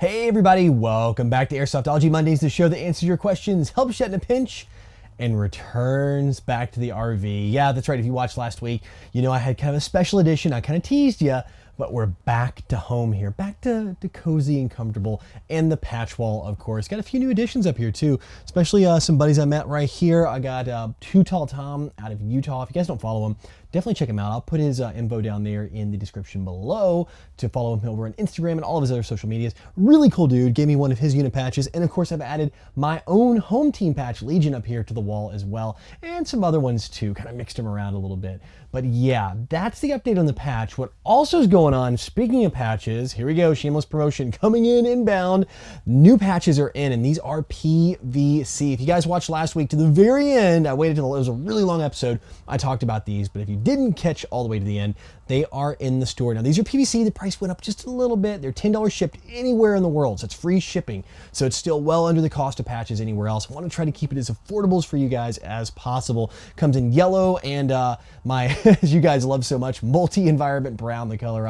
Hey everybody, welcome back to Airsoftology Mondays, the show that answers your questions, helps you out in a pinch, and returns back to the RV. Yeah, that's right. If you watched last week, you know I had kind of a special edition. I kind of teased you, but we're back to home here, back to cozy and comfortable, and the patch wall, of course. Got a few new additions up here too, especially some buddies I met right here. I got Too Tall Tom out of Utah. If you guys don't follow him, definitely check him out. I'll put his info down there in the description below to follow him over on Instagram and all of his other social medias. Really cool dude, gave me one of his unit patches, and of course I've added my own home team patch, Legion, up here to the wall as well, and some other ones too, kind of mixed them around a little bit. But yeah, that's the update on the patch. What also is going on, speaking of patches, here we go, shameless promotion coming in inbound. New patches are in, and these are PVC. If you guys watched last week to the very end, I waited till it was a really long episode, I talked about these, but if you didn't catch all the way to the end, they are in the store. Now these are PVC, the price went up just a little bit. They're $10 shipped anywhere in the world, so it's free shipping. So it's still well under the cost of patches anywhere else. I want to try to keep it as affordable for you guys as possible. Comes in yellow and my, as you guys love so much, multi-environment brown, the color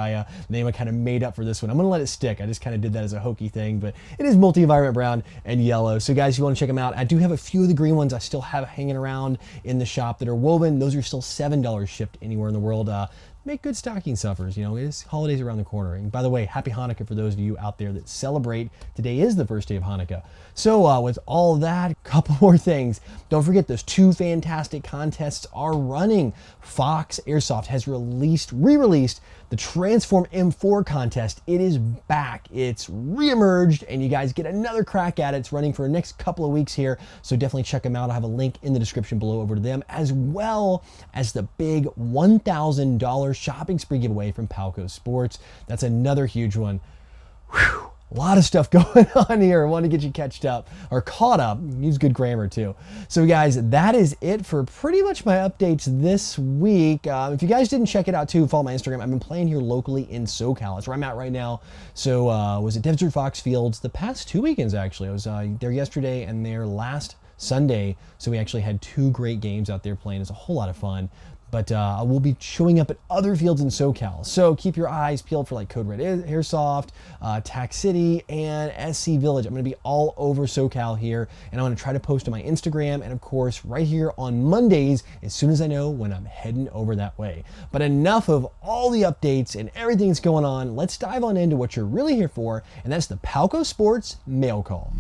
name I kind of made up for this one. I'm gonna let it stick. I just kind of did that as a hokey thing, but it is multi-environment brown and yellow. So guys, if you want to check them out, I do have a few of the green ones I still have hanging around in the shop that are woven. Those are still $7 shipped anywhere in the world. Make good stocking stuffers, you know, it's holidays around the corner. And by the way, happy Hanukkah for those of you out there that celebrate. Today is the first day of Hanukkah. So with all that, a couple more things. Don't forget those two fantastic contests are running. Fox Airsoft has re-released the Transform M4 contest. It is back. It's re-emerged, and you guys get another crack at it. It's running for the next couple of weeks here, so definitely check them out. I'll have a link in the description below over to them, as well as the big $1,000 shopping spree giveaway from Palco Sports. That's another huge one. Whew. A lot of stuff going on here. I want to get you catched up or caught up. Use good grammar too. So guys, that is it for pretty much my updates this week. If you guys didn't check it out too, follow my Instagram. I've been playing here locally in SoCal. That's where I'm at right now. So was at Desert Fox Fields the past 2 weekends actually. I was there yesterday and there last Sunday. So we actually had 2 great games out there playing. It's a whole lot of fun. But I will be showing up at other fields in SoCal. So keep your eyes peeled for like Code Red Airsoft, Tac City, and SC Village. I'm gonna be all over SoCal here, and I'm gonna try to post on my Instagram, and of course, right here on Mondays, as soon as I know when I'm heading over that way. But enough of all the updates and everything that's going on. Let's dive on into what you're really here for, and that's the Palco Sports Mail Call.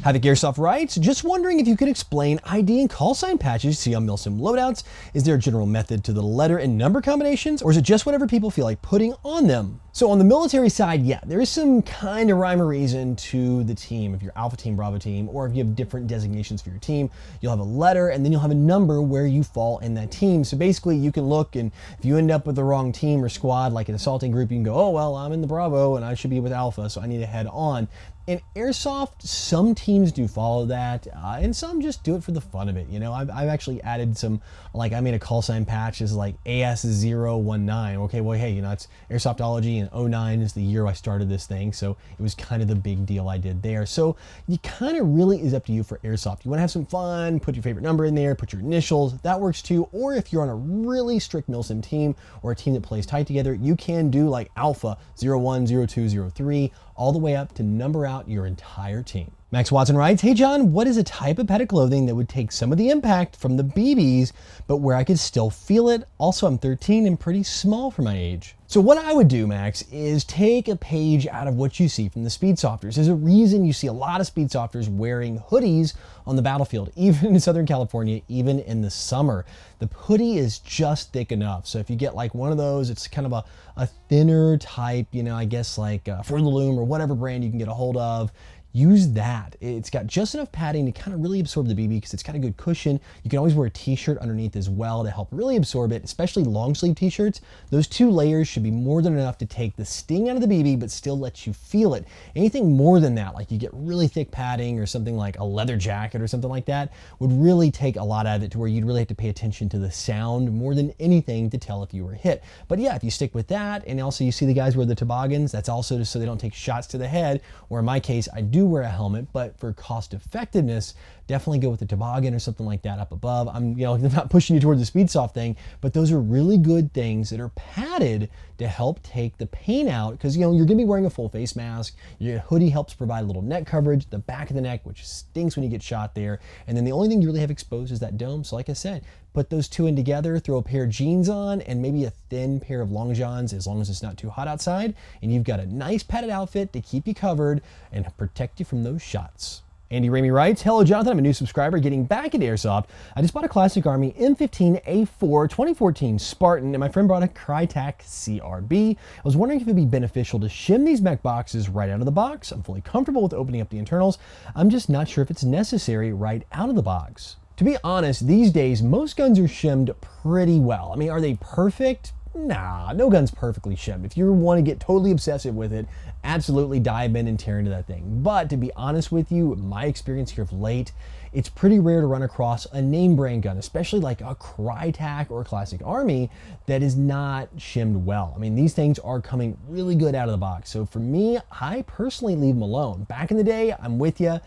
Havoc Airsoft writes, just wondering if you could explain ID and call sign patches you see on Milsim loadouts. Is there a general method to the letter and number combinations, or is it just whatever people feel like putting on them? So on the military side, yeah, there is some kind of rhyme or reason to the team. If you're Alpha Team, Bravo Team, or if you have different designations for your team, you'll have a letter and then you'll have a number where you fall in that team. So basically you can look, and if you end up with the wrong team or squad, like an assaulting group, you can go, oh, well, I'm in the Bravo and I should be with Alpha, so I need to head on. In Airsoft, some teams do follow that, and some just do it for the fun of it. You know, I've actually added some, like I made a call sign patch as like AS019. Okay, well, hey, you know, it's Airsoftology, and 09 is the year I started this thing, so it was kind of the big deal I did there. So you kind of really is up to you for Airsoft. You want to have some fun, put your favorite number in there, put your initials, that works too. Or if you're on a really strict Milsim team or a team that plays tight together, you can do like Alpha 01, 02, 03, all the way up to number out your entire team. Max Watson writes, hey John, what is a type of pad of clothing that would take some of the impact from the BBs, but where I could still feel it? Also, I'm 13 and pretty small for my age. So what I would do, Max, is take a page out of what you see from the Speedsofters. There's a reason you see a lot of Speedsofters wearing hoodies on the battlefield, even in Southern California, even in the summer. The hoodie is just thick enough. So if you get like one of those, it's kind of a thinner type, you know, I guess like Fruit of the Loom or whatever brand you can get a hold of. Use that. It's got just enough padding to kind of really absorb the BB because it's got a good cushion. You can always wear a t-shirt underneath as well to help really absorb it, especially long sleeve t-shirts. Those 2 layers should be more than enough to take the sting out of the BB but still let you feel it. Anything more than that, like you get really thick padding or something like a leather jacket or something like that, would really take a lot out of it to where you'd really have to pay attention to the sound more than anything to tell if you were hit. But yeah, if you stick with that, and also you see the guys wear the toboggans, that's also just so they don't take shots to the head, or in my case, I do do wear a helmet, but for cost effectiveness, definitely go with the toboggan or something like that up above. I'm not pushing you towards the Speedsoft thing, but those are really good things that are padded to help take the pain out, because you're going to be wearing a full face mask. Your hoodie helps provide a little neck coverage, the back of the neck, which stinks when you get shot there, and then the only thing you really have exposed is that dome. So like I said, put those two in together, throw a pair of jeans on and maybe a thin pair of long johns, as long as it's not too hot outside, and you've got a nice padded outfit to keep you covered and protect you from those shots. Andy Ramey writes, hello Jonathan, I'm a new subscriber getting back into Airsoft. I just bought a Classic Army M15A4 2014 Spartan, and my friend brought a Crytek CRB. I was wondering if it'd be beneficial to shim these mech boxes right out of the box. I'm fully comfortable with opening up the internals. I'm just not sure if it's necessary right out of the box. To be honest, these days, most guns are shimmed pretty well. I mean, are they perfect? Nah, no gun's perfectly shimmed. If you want to get totally obsessive with it, absolutely dive in and tear into that thing. But to be honest with you, my experience here of late, it's pretty rare to run across a name brand gun, especially like a Crytek or a Classic Army, that is not shimmed well. I mean, these things are coming really good out of the box. So for me, I personally leave them alone. Back in the day, I'm with you,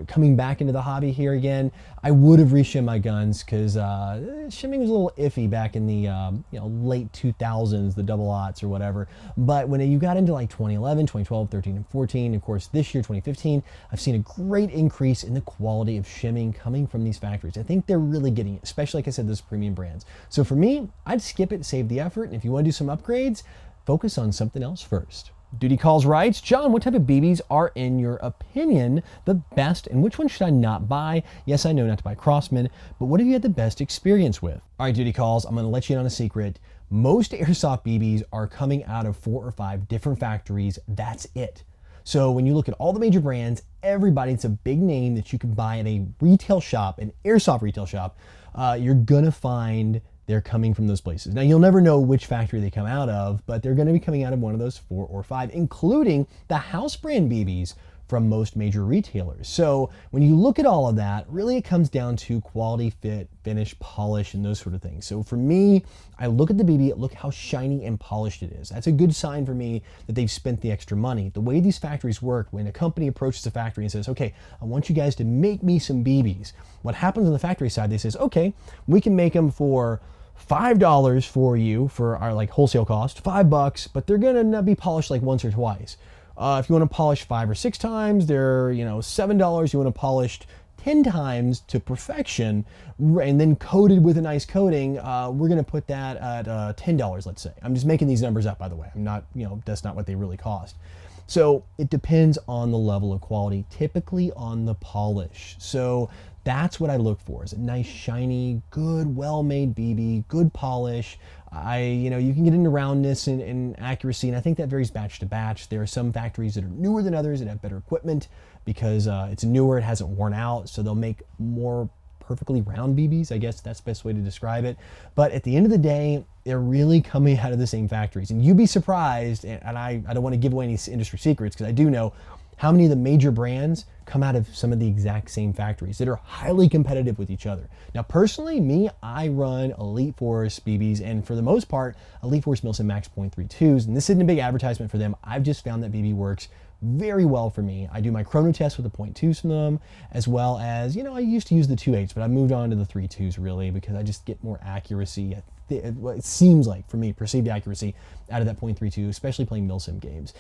coming back into the hobby here again, I would have reshimmed my guns because shimming was a little iffy back in the late 2000s, the double aughts or whatever. But when you got into like 2011, 2012, 13, and 14, of course this year, 2015, I've seen a great increase in the quality of shimming coming from these factories. I think they're really getting it, especially like I said, those premium brands. So for me, I'd skip it, save the effort, and if you want to do some upgrades, focus on something else first. Duty Calls writes, John, what type of BBs are, in your opinion, the best, and which one should I not buy? Yes, I know not to buy Crossman, but what have you had the best experience with? All right, Duty Calls, I'm going to let you in on a secret. Most Airsoft BBs are coming out of 4 or 5 different factories. That's it. So when you look at all the major brands, everybody's a big name that you can buy in a retail shop, an Airsoft retail shop. You're going to find they're coming from those places. Now, you'll never know which factory they come out of, but they're going to be coming out of one of those 4 or 5, including the house brand BBs from most major retailers. So when you look at all of that, really it comes down to quality, fit, finish, polish, and those sort of things. So for me, I look at the BB, look how shiny and polished it is. That's a good sign for me that they've spent the extra money. The way these factories work, when a company approaches a factory and says, okay, I want you guys to make me some BBs. What happens on the factory side, they says, okay, we can make them for $5 for you for our like wholesale cost, $5, but they're gonna be polished like once or twice. If you want to polish 5 or 6 times, they're $7. You want to polished 10 times to perfection, and then coated with a nice coating. We're gonna put that at $10, let's say. I'm just making these numbers up, by the way. I'm not, that's not what they really cost. So it depends on the level of quality, typically on the polish. So that's what I look for, is a nice, shiny, good, well-made BB, good polish. You can get into roundness and accuracy, and I think that varies batch to batch. There are some factories that are newer than others that have better equipment because it's newer, it hasn't worn out, so they'll make more perfectly round BBs. I guess that's the best way to describe it. But at the end of the day, they're really coming out of the same factories. And you'd be surprised, and I don't want to give away any industry secrets because I do know how many of the major brands come out of some of the exact same factories that are highly competitive with each other. Now, personally, I run Elite Force BBs, and for the most part, Elite Force Milsim Max .32s, and this isn't a big advertisement for them. I've just found that BB works very well for me. I do my chrono test with the .2s from them, as well as, I used to use the 2.8s, but I moved on to the 3.2s really because I just get more accuracy. It seems like, for me, perceived accuracy out of that .32, especially playing Milsim games.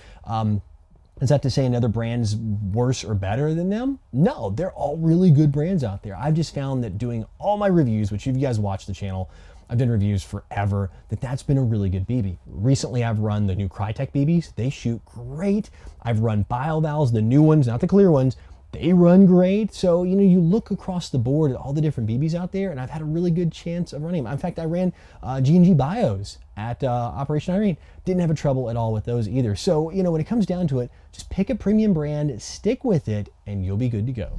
Is that to say another brand's worse or better than them? No, they're all really good brands out there. I've just found that doing all my reviews, which if you guys watch the channel, I've done reviews forever, that's been a really good BB. Recently, I've run the new Crytek BBs. They shoot great. I've run BioValves, the new ones, not the clear ones. They run great. So, you look across the board at all the different BBs out there, and I've had a really good chance of running them. In fact, I ran G&G Bios at Operation Irene. Didn't have a trouble at all with those either. So, when it comes down to it, just pick a premium brand, stick with it, and you'll be good to go.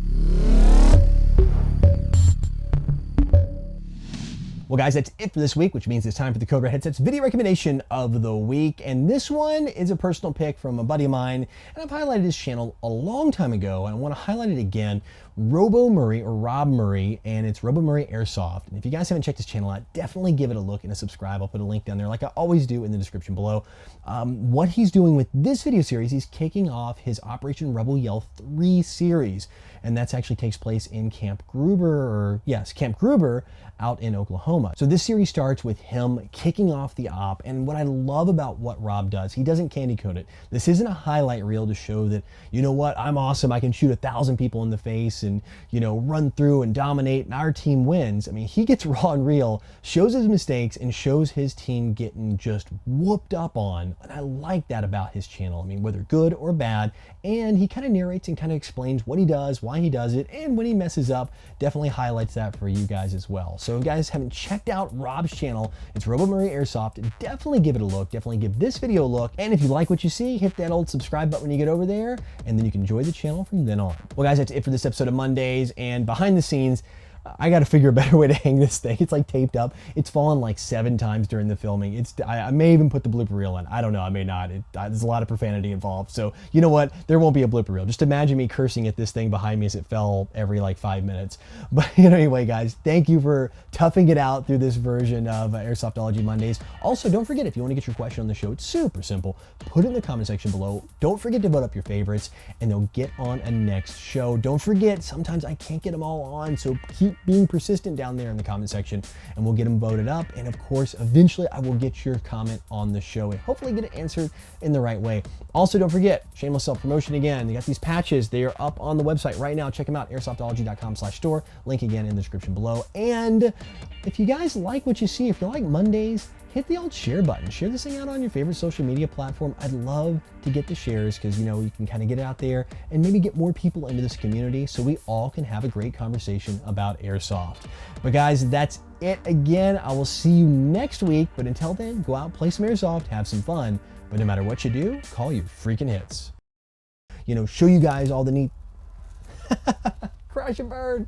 Well, guys, that's it for this week, which means it's time for the Cobra Headsets video recommendation of the week. And this one is a personal pick from a buddy of mine, and I've highlighted his channel a long time ago, and I want to highlight it again. Robo Murray, or Rob Murray, and it's Robo Murray Airsoft. And if you guys haven't checked his channel out, definitely give it a look and a subscribe. I'll put a link down there like I always do in the description below. What he's doing with this video series, he's kicking off his Operation Rebel Yell 3 series. And that actually takes place in Camp Gruber, Camp Gruber out in Oklahoma. So this series starts with him kicking off the op, and what I love about what Rob does, he doesn't candy coat it. This isn't a highlight reel to show that, you know what, I'm awesome, I can shoot 1,000 people in the face and, you know, run through and dominate and our team wins. I mean, he gets raw and real, shows his mistakes, and shows his team getting just whooped up on. And I like that about his channel. I mean, whether good or bad, and he kind of narrates and kind of explains what he does, why he does it, and when he messes up, definitely highlights that for you guys as well. So if you guys haven't checked out Rob's channel, it's Robo Murray Airsoft. Definitely give it a look. Definitely give this video a look. And if you like what you see, hit that old subscribe button when you get over there, and then you can enjoy the channel from then on. Well, guys, that's it for this episode of Mondays. And behind the scenes, I got to figure a better way to hang this thing. It's like taped up. It's fallen like 7 times during the filming. I may even put the blooper reel in. I don't know. I may not. There's a lot of profanity involved. So you know what? There won't be a blooper reel. Just imagine me cursing at this thing behind me as it fell every like 5 minutes. But anyway, guys, thank you for toughing it out through this version of Airsoftology Mondays. Also, don't forget, if you want to get your question on the show, it's super simple. Put it in the comment section below. Don't forget to vote up your favorites, and they'll get on a next show. Don't forget, sometimes I can't get them all on, so keep being persistent down there in the comment section, and we'll get them voted up. And of course, eventually I will get your comment on the show and hopefully get it answered in the right way. Also, don't forget, shameless self-promotion again, they got these patches. They are up on the website right now. Check them out, airsoftology.com/store. Link again in the description below. And if you guys like what you see, if you like Mondays, hit the old share button. Share this thing out on your favorite social media platform. I'd love to get the shares because, you know, you can kind of get it out there and maybe get more people into this community so we all can have a great conversation about Airsoft. But guys, that's it again. I will see you next week. But until then, go out, play some Airsoft, have some fun. But no matter what you do, call you freaking hits. You know, show you guys all the neat... Crash and burn.